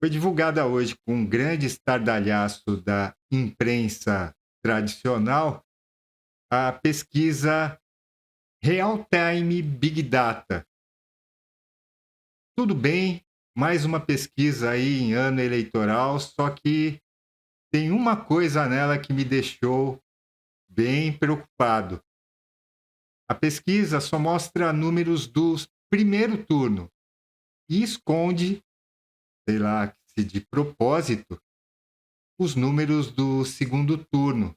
Foi divulgada hoje com um grande estardalhaço da imprensa tradicional a pesquisa Real Time Big Data. Tudo bem, mais uma pesquisa aí em ano eleitoral, só que tem uma coisa nela que me deixou bem preocupado. A pesquisa só mostra números do primeiro turno e esconde, sei lá, se de propósito, os números do segundo turno.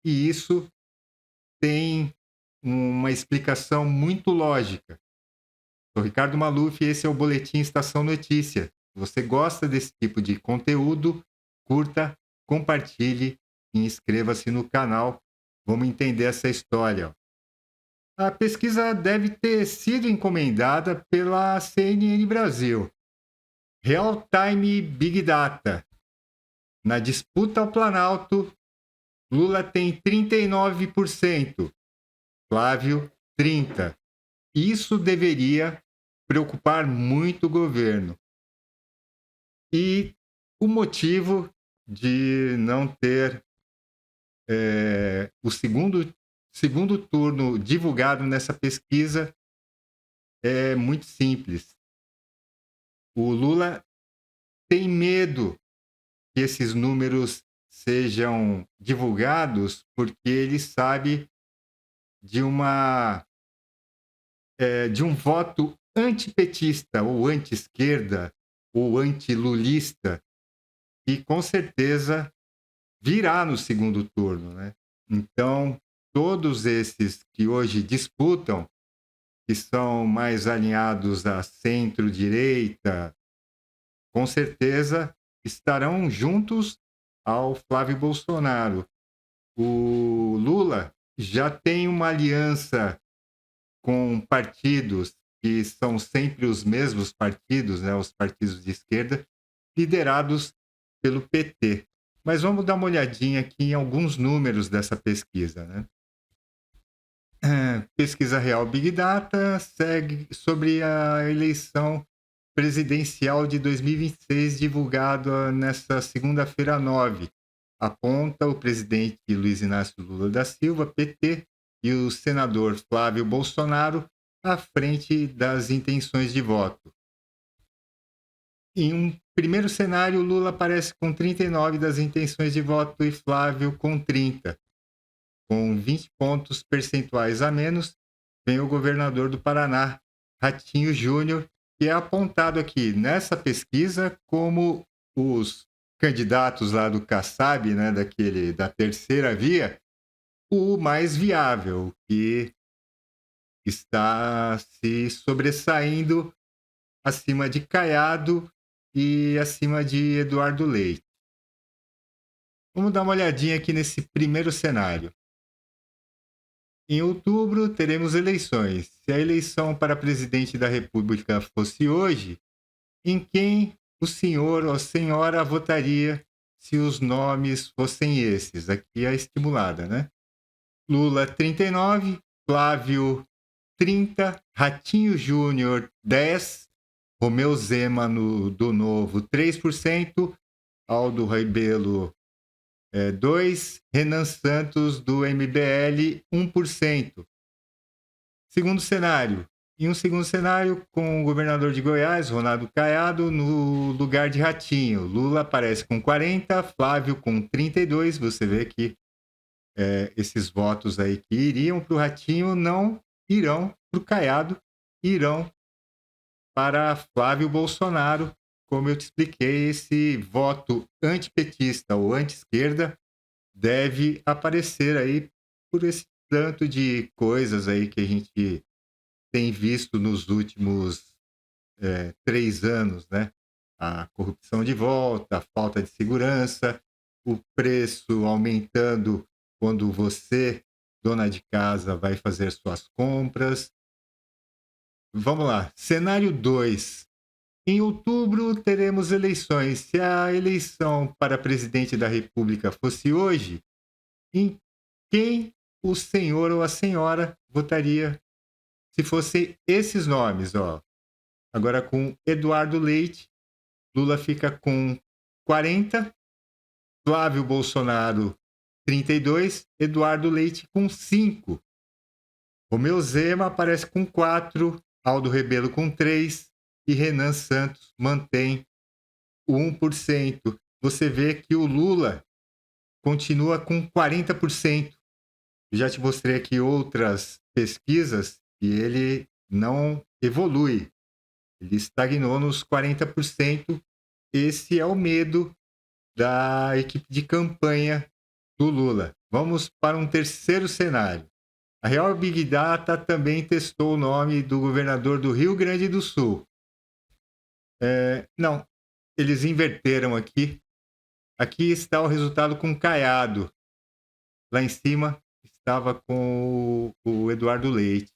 E isso tem uma explicação muito lógica. Sou Ricardo Maluf e esse é o Boletim Estação Notícia. Se você gosta desse tipo de conteúdo, curta, compartilhe e inscreva-se no canal. Vamos entender essa história. A pesquisa deve ter sido encomendada pela CNN Brasil. Real Time Big Data. Na disputa ao Planalto, Lula tem 39%, Flávio 30%. Isso deveria preocupar muito o governo. E o motivo de não ter o segundo turno divulgado nessa pesquisa é muito simples. O Lula tem medo que esses números sejam divulgados porque ele sabe de de um voto antipetista ou anti-esquerda ou anti-lulista que com certeza virá no segundo turno, né? Então, todos esses que hoje disputam, que são mais alinhados à centro-direita, com certeza estarão juntos ao Flávio Bolsonaro. O Lula já tem uma aliança com partidos que são sempre os mesmos partidos, né, os partidos de esquerda, liderados pelo PT. Mas vamos dar uma olhadinha aqui em alguns números dessa pesquisa. Né? Pesquisa Real Big Data segue sobre a eleição presidencial de 2026, divulgada nesta segunda-feira 9. Aponta o presidente Luiz Inácio Lula da Silva, PT, e o senador Flávio Bolsonaro à frente das intenções de voto. Em um primeiro cenário, Lula aparece com 39 das intenções de voto e Flávio com 30. Com 20 pontos percentuais a menos, vem o governador do Paraná, Ratinho Júnior, que é apontado aqui nessa pesquisa como os candidatos lá do Kassab, né, da terceira via, o mais viável, que está se sobressaindo acima de Caiado e acima de Eduardo Leite. Vamos dar uma olhadinha aqui nesse primeiro cenário. Em outubro, teremos eleições. Se a eleição para presidente da República fosse hoje, em quem o senhor ou a senhora votaria se os nomes fossem esses? Aqui é a estimulada, né? Lula, 39, Flávio, 30, Ratinho Júnior, 10, Romeu Zema do Novo, 3%, Aldo Rebelo, 2%, Renan Santos, do MBL, 1%. Segundo cenário. Em um segundo cenário, com o governador de Goiás, Ronaldo Caiado, no lugar de Ratinho. Lula aparece com 40, Flávio com 32. Você vê que esses votos aí que iriam para o Ratinho não irão para o Caiado, irão para Flávio Bolsonaro. Como eu te expliquei, esse voto antipetista ou anti-esquerda deve aparecer aí por esse tanto de coisas aí que a gente tem visto nos últimos 3 anos, né? A corrupção de volta, a falta de segurança, o preço aumentando quando você, dona de casa, vai fazer suas compras. Vamos lá, cenário 2. Em outubro teremos eleições. Se a eleição para presidente da República fosse hoje, em quem o senhor ou a senhora votaria se fossem esses nomes, ó? Agora com Eduardo Leite, Lula fica com 40, Flávio Bolsonaro 32, Eduardo Leite com 5. Romeu Zema aparece com 4, Aldo Rebelo com 3 e Renan Santos mantém o 1%. Você vê que o Lula continua com 40%. Eu já te mostrei aqui outras pesquisas e ele não evolui. Ele estagnou nos 40%. Esse é o medo da equipe de campanha do Lula. Vamos para um terceiro cenário. A Real Big Data também testou o nome do governador do Rio Grande do Sul. Não, eles inverteram aqui. Aqui está o resultado com Caiado. Lá em cima estava com o Eduardo Leite.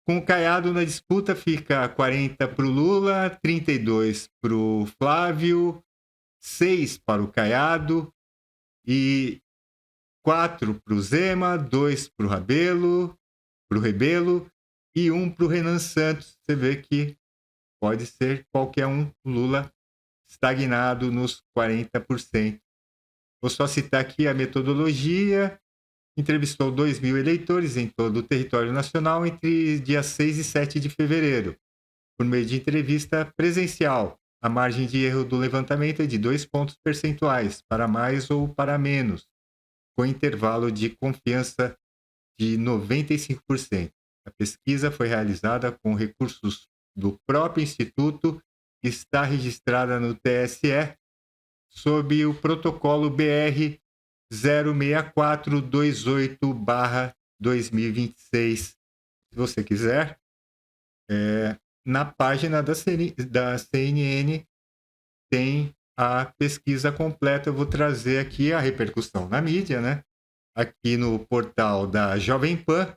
Com o Caiado na disputa fica 40 para o Lula, 32 para o Flávio, 6 para o Caiado e 4 para o Zema, 2 para o Rebelo e 1 para o Renan Santos. Você vê que pode ser qualquer um. Lula estagnado nos 40%. Vou só citar aqui a metodologia. Entrevistou 2.000 eleitores em todo o território nacional entre dias 6 e 7 de fevereiro, por meio de entrevista presencial. A margem de erro do levantamento é de 2 pontos percentuais, para mais ou para menos, com intervalo de confiança de 95%. A pesquisa foi realizada com recursos do próprio Instituto, que está registrada no TSE, sob o protocolo BR 06428/2026. Se você quiser, na página da CNN tem a pesquisa completa. Eu vou trazer aqui a repercussão na mídia, né? Aqui no portal da Jovem Pan.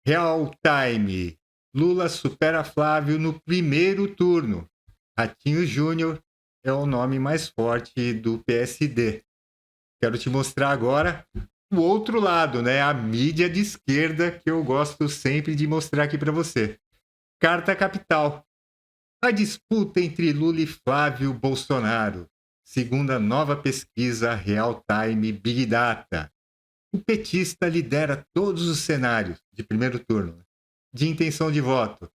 Real Time. Lula supera Flávio no primeiro turno. Ratinho Júnior é o nome mais forte do PSD. Quero te mostrar agora o outro lado, né? A mídia de esquerda, que eu gosto sempre de mostrar aqui para você. Carta Capital. A disputa entre Lula e Flávio Bolsonaro, segundo a nova pesquisa Real Time Big Data. O petista lidera todos os cenários de primeiro turno de intenção de voto.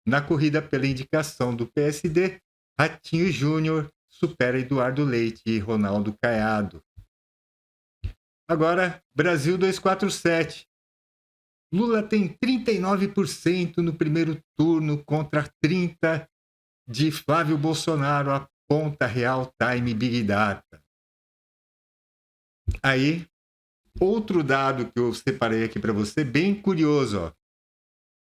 Na corrida pela indicação do PSD, Ratinho Júnior supera Eduardo Leite e Ronaldo Caiado. Agora, Brasil 247. Lula tem 39% no primeiro turno contra 30% de Flávio Bolsonaro, aponta Real Time Big Data. Aí, outro dado que eu separei aqui para você, bem curioso. Ó.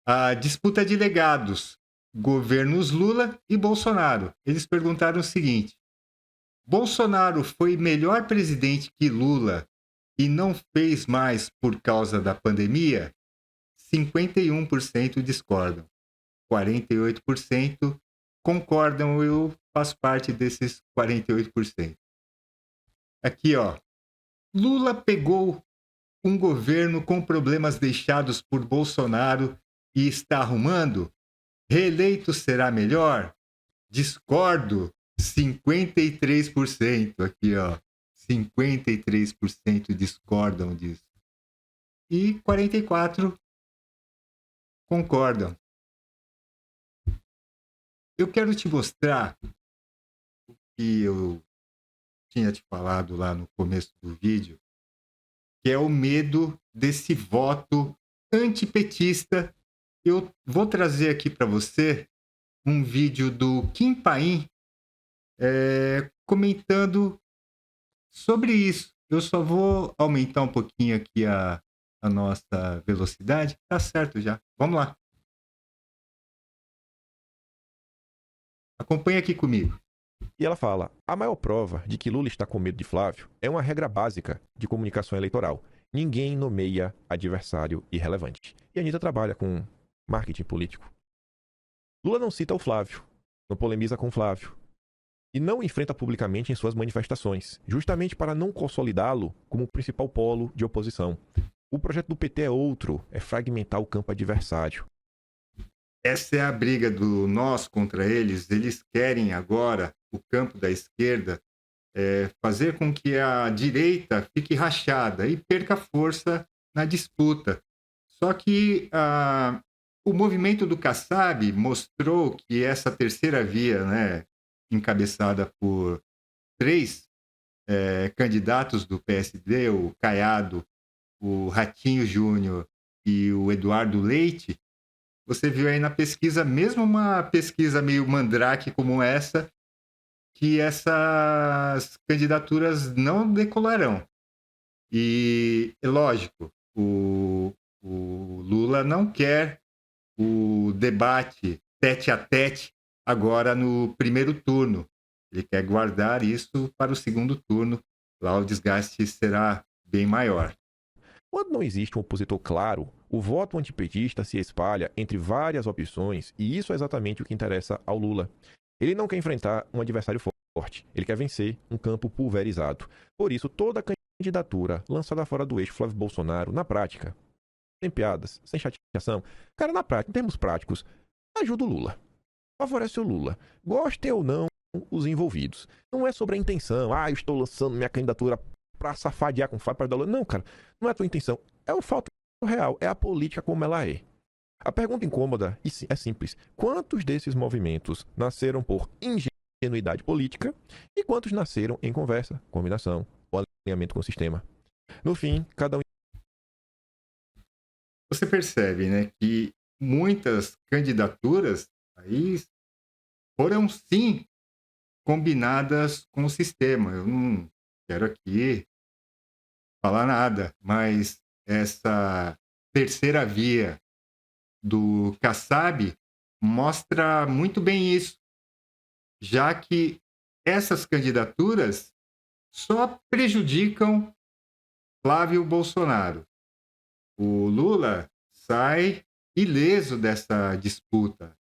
A disputa de legados, governos Lula e Bolsonaro. Eles perguntaram o seguinte: Bolsonaro foi melhor presidente que Lula e não fez mais por causa da pandemia? 51% discordam. 48% concordam. Eu faço parte desses 48%. Aqui, ó. Lula pegou um governo com problemas deixados por Bolsonaro e está arrumando? Reeleito será melhor? Discordo. 53% aqui, ó. 53% discordam disso. E 44% concordam. Eu quero te mostrar o que eu tinha te falado lá no começo do vídeo, que é o medo desse voto antipetista. Eu vou trazer aqui para você um vídeo do Kim Paim comentando sobre isso. Eu só vou aumentar um pouquinho aqui a nossa velocidade. Tá certo já. Vamos lá. Acompanha aqui comigo. E ela fala: a maior prova de que Lula está com medo de Flávio é uma regra básica de comunicação eleitoral. Ninguém nomeia adversário irrelevante. E a Anitta trabalha com marketing político. Lula não cita o Flávio, não polemiza com o Flávio. E não enfrenta publicamente em suas manifestações, justamente para não consolidá-lo como o principal polo de oposição. O projeto do PT é outro, é fragmentar o campo adversário. essa é a briga do nós contra eles. Eles querem agora, o campo da esquerda, fazer com que a direita fique rachada e perca força na disputa. Só que o movimento do Kassab mostrou que essa terceira via, né, encabeçada por três candidatos do PSD, o Caiado, o Ratinho Júnior e o Eduardo Leite, você viu aí na pesquisa, mesmo uma pesquisa meio mandrake como essa, que essas candidaturas não decolarão. E, é lógico, o Lula não quer o debate tete a tete agora no primeiro turno. Ele quer guardar isso para o segundo turno. Lá o desgaste será bem maior. Quando não existe um opositor claro, o voto antipetista se espalha entre várias opções e isso é exatamente o que interessa ao Lula. Ele não quer enfrentar um adversário forte, ele quer vencer um campo pulverizado. Por isso, toda candidatura lançada fora do eixo Flávio Bolsonaro, na prática, sem piadas, sem chateação, cara, na prática, em termos práticos, ajuda o Lula, favorece o Lula. Gostem ou não os envolvidos. Não é sobre a intenção, eu estou lançando minha candidatura pra safadear com o Fábio da Lula. Não, cara, não é a tua intenção. É o fato real, é a política como ela é. A pergunta incômoda é simples. Quantos desses movimentos nasceram por ingenuidade política e quantos nasceram em conversa, combinação ou alinhamento com o sistema? No fim, cada um... Você percebe, né, que muitas candidaturas aí foram sim combinadas com o sistema. Eu não quero aqui falar nada, mas essa terceira via do Kassab mostra muito bem isso, já que essas candidaturas só prejudicam Flávio Bolsonaro. O Lula sai ileso dessa disputa.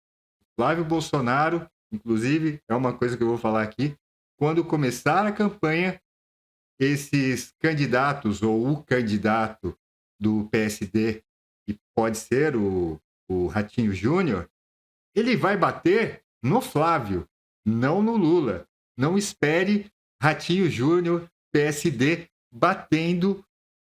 Flávio Bolsonaro, inclusive, é uma coisa que eu vou falar aqui, quando começar a campanha, esses candidatos ou o candidato do PSD, que pode ser o Ratinho Júnior, ele vai bater no Flávio, não no Lula. Não espere Ratinho Júnior, PSD, batendo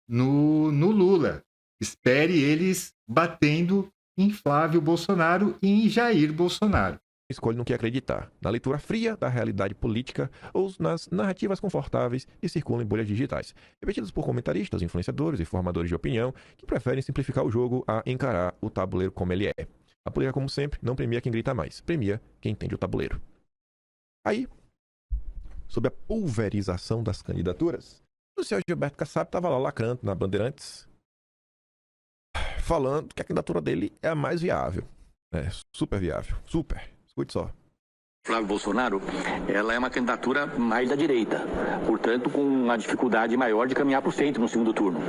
no Lula. Espere eles batendo em Flávio Bolsonaro e em Jair Bolsonaro. Escolhe no que acreditar, na leitura fria da realidade política ou nas narrativas confortáveis que circulam em bolhas digitais, repetidas por comentaristas, influenciadores e formadores de opinião que preferem simplificar o jogo a encarar o tabuleiro como ele é. A política, como sempre, não premia quem grita mais, premia quem entende o tabuleiro. Aí, sobre a pulverização das candidaturas, o senhor Gilberto Kassab estava lá lacrando na Bandeirantes, falando que a candidatura dele é a mais viável. É, super viável, super. Escute só. Flávio Bolsonaro, ela é uma candidatura mais da direita, portanto com uma dificuldade maior de caminhar para o centro no segundo turno.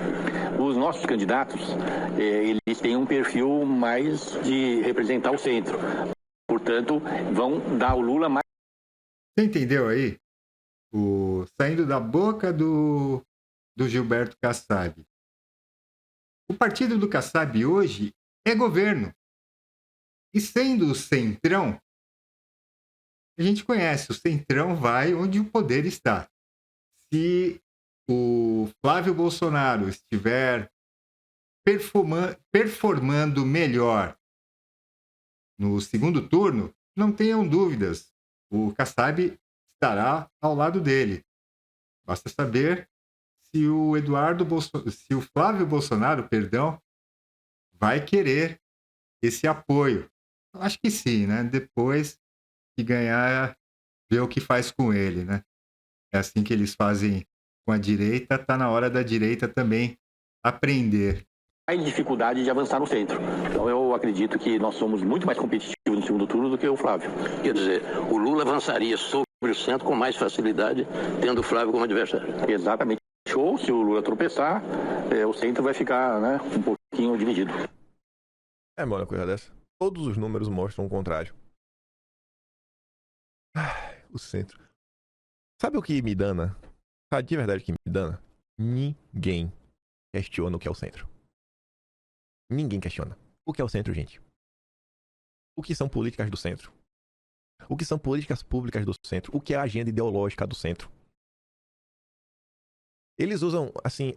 Os nossos candidatos, eles têm um perfil mais de representar o centro, portanto vão dar ao Lula mais... Você entendeu aí? Saindo da boca do Gilberto Kassab. O partido do Kassab hoje é governo. E sendo o centrão, a gente conhece, o centrão vai onde o poder está. Se o Flávio Bolsonaro estiver performando melhor no segundo turno, não tenham dúvidas, o Kassab estará ao lado dele. Basta saber se se o Flávio Bolsonaro, vai querer esse apoio. Eu acho que sim, né? Depois que ganhar, ver o que faz com ele, né? É assim que eles fazem com a direita, tá na hora da direita também aprender. mais dificuldade de avançar no centro. Então eu acredito que nós somos muito mais competitivos no segundo turno do que o Flávio. Quer dizer, o Lula avançaria sobre o centro com mais facilidade, tendo o Flávio como adversário. Exatamente. Ou se o Lula tropeçar, o centro vai ficar, né, um pouquinho dividido. É, mano, uma coisa dessa. Todos os números mostram o contrário. O centro. Sabe o que me dana? Sabe de verdade o que me dana? Ninguém questiona o que é o centro. Ninguém questiona. O que é o centro, gente? o que são políticas do centro. O que são políticas públicas do centro. O que é a agenda ideológica do centro. Eles usam, assim...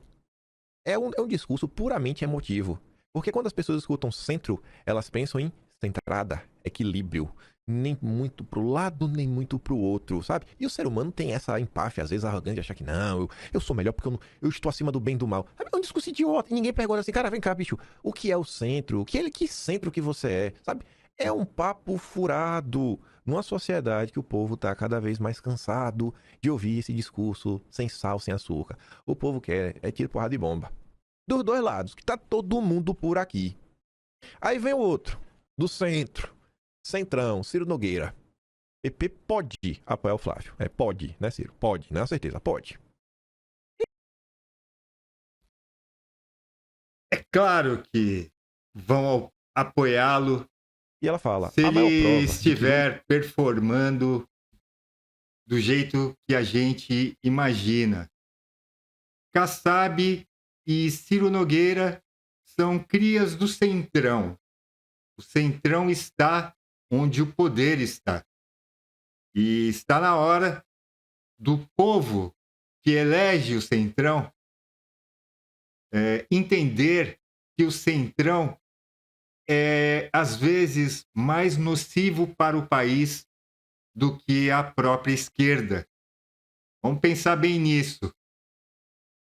É um discurso puramente emotivo. Porque quando as pessoas escutam centro, elas pensam em centrada, equilíbrio. Nem muito pro lado, nem muito pro outro, sabe? E o ser humano tem essa empáfia, às vezes arrogante, de achar que não, eu sou melhor porque eu estou acima do bem e do mal. Sabe? É um discurso idiota. E ninguém pergunta assim, cara, vem cá, bicho, o que é o centro? Que centro que você é, sabe? É um papo furado numa sociedade que o povo tá cada vez mais cansado de ouvir esse discurso sem sal, sem açúcar. O povo quer é tiro, porrada e bomba. Dos dois lados, que tá todo mundo por aqui. Aí vem o outro, do centro, Centrão, Ciro Nogueira. PP pode apoiar o Flávio. Pode, né, Ciro? Pode, não é certeza, pode. É claro que vão apoiá-lo E ela fala, se a maior ele prova estiver performando do jeito que a gente imagina. Kassab e Ciro Nogueira são crias do Centrão. O Centrão está onde o poder está. E está na hora do povo que elege o Centrão entender que o Centrão é, às vezes, mais nocivo para o país do que a própria esquerda. Vamos pensar bem nisso.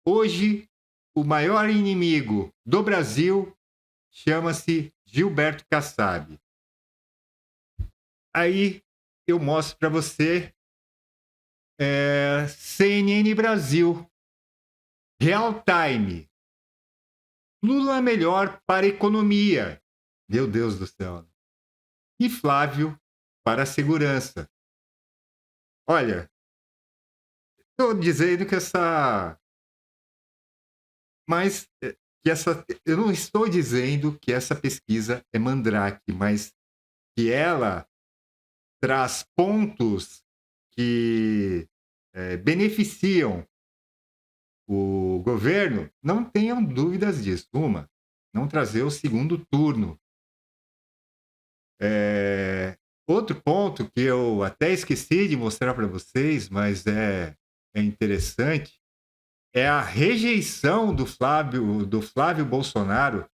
Hoje, o maior inimigo do Brasil chama-se Gilberto Kassab. Aí eu mostro para você CNN Brasil, Real Time. Lula melhor para a economia. Meu Deus do céu. E Flávio para a segurança. Olha, estou dizendo que eu não estou dizendo que essa pesquisa é mandrake, mas que ela traz pontos que beneficiam o governo, não tenham dúvidas disso. Uma, não trazer o segundo turno. Outro ponto que eu até esqueci de mostrar para vocês, mas é interessante, é a rejeição do Flávio Bolsonaro.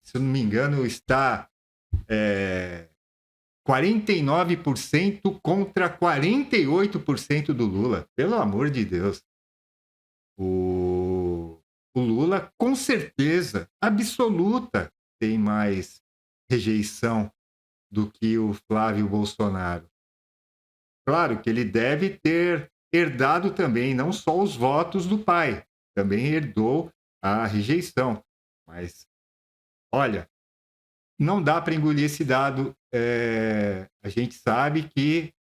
Se eu não me engano, está 49% contra 48% do Lula. Pelo amor de Deus. O Lula, com certeza absoluta, tem mais rejeição do que o Flávio Bolsonaro. Claro que ele deve ter herdado também não só os votos do pai, também herdou a rejeição. Mas, olha, não dá para engolir esse dado. A gente sabe que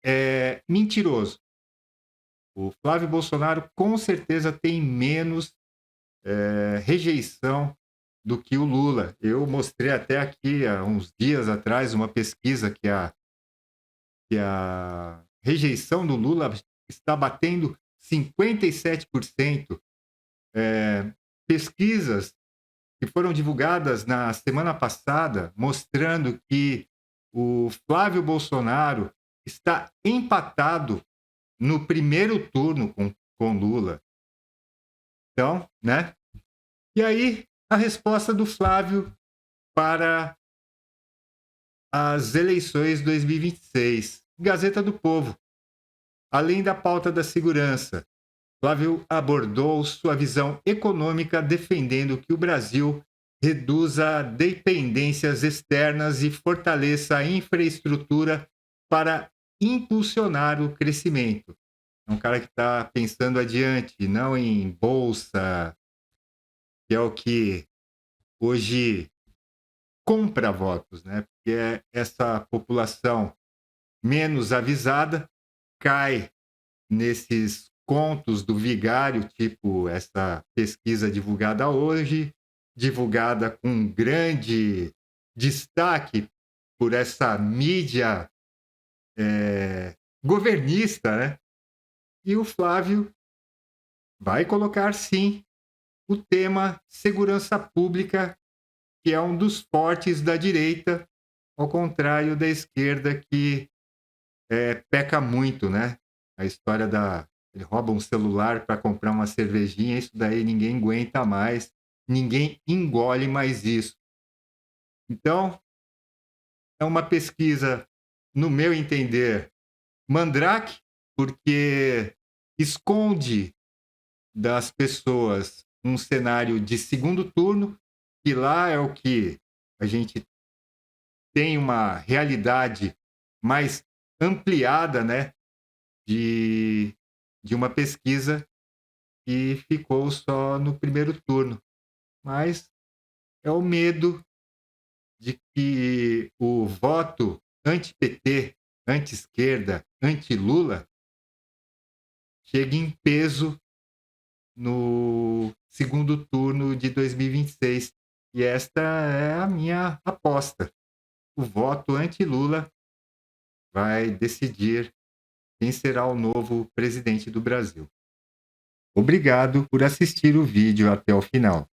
é mentiroso. O Flávio Bolsonaro com certeza tem menos rejeição do que o Lula. Eu mostrei até aqui, há uns dias atrás, uma pesquisa que a rejeição do Lula está batendo 57%. Pesquisas que foram divulgadas na semana passada, mostrando que o Flávio Bolsonaro está empatado no primeiro turno com Lula. Então, né? E aí, a resposta do Flávio para as eleições 2026. Gazeta do Povo. Além da pauta da segurança, Flávio abordou sua visão econômica, defendendo que o Brasil reduza dependências externas e fortaleça a infraestrutura para impulsionar o crescimento. É um cara que está pensando adiante, não em bolsa, que é o que hoje compra votos, né? Porque essa população menos avisada cai nesses contos do vigário, tipo essa pesquisa divulgada hoje, divulgada com grande destaque por essa mídia governista, né? E o Flávio vai colocar, sim, o tema segurança pública, que é um dos fortes da direita, ao contrário da esquerda que peca muito, né? A história ele rouba um celular para comprar uma cervejinha, isso daí ninguém aguenta mais, ninguém engole mais isso. Então, é uma pesquisa, no meu entender, mandrake, porque esconde das pessoas um cenário de segundo turno, que lá é o que a gente tem uma realidade mais ampliada, né, de uma pesquisa que ficou só no primeiro turno. Mas é o medo de que o voto anti-PT, anti-esquerda, anti-Lula chegue em peso no segundo turno de 2026. E esta é a minha aposta. O voto anti-Lula vai decidir quem será o novo presidente do Brasil. Obrigado por assistir o vídeo até o final.